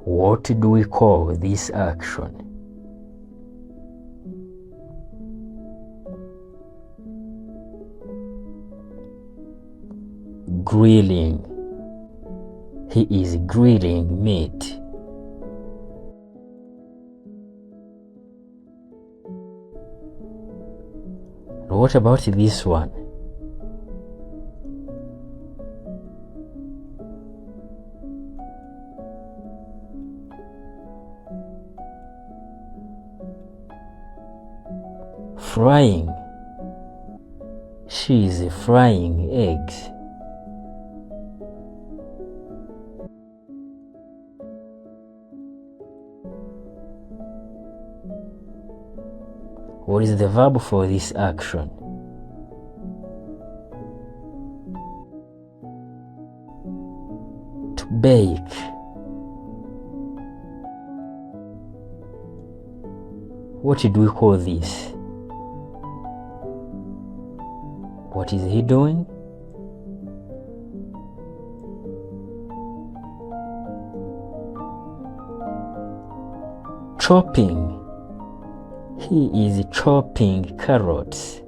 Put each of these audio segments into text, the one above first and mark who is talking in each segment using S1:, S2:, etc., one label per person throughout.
S1: What do we call this action? Grilling. He is grilling meat. What about this one? Frying. She is frying eggs. What is the verb for this action? To bake. What do we call this? What is he doing? Chopping. He is chopping carrots.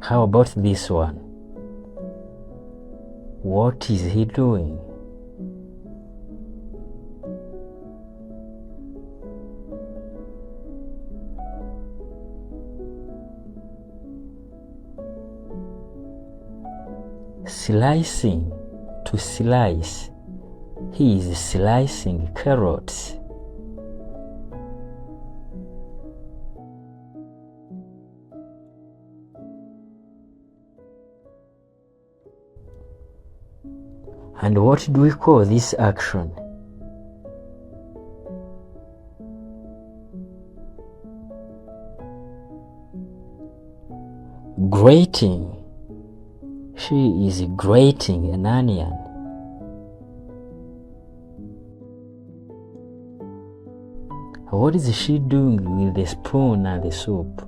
S1: How about this one? What is he doing? Slicing. To slice. He is slicing carrots. And what do we call this action? Grating. She is grating an onion. What is she doing with the spoon and the soup?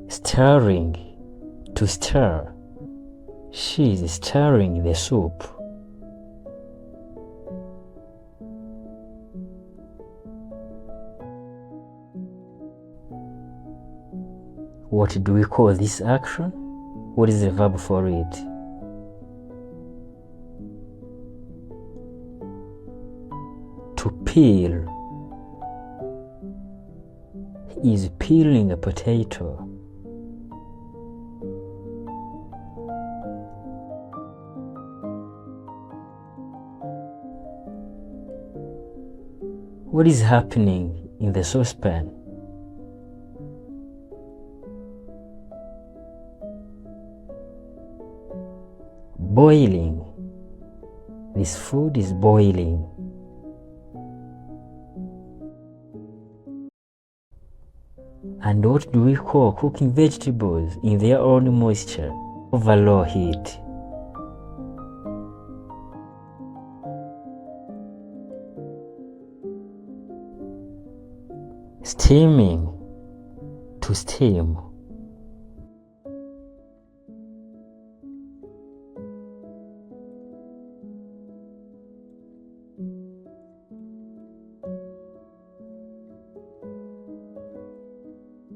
S1: Stirring. To stir. She is stirring the soup. What do we call this action? What is the verb for it? To peel. He is peeling a potato. What is happening in the saucepan? Boiling. This food is boiling. And what do we call cooking vegetables in their own moisture over low heat? Steaming. To steam.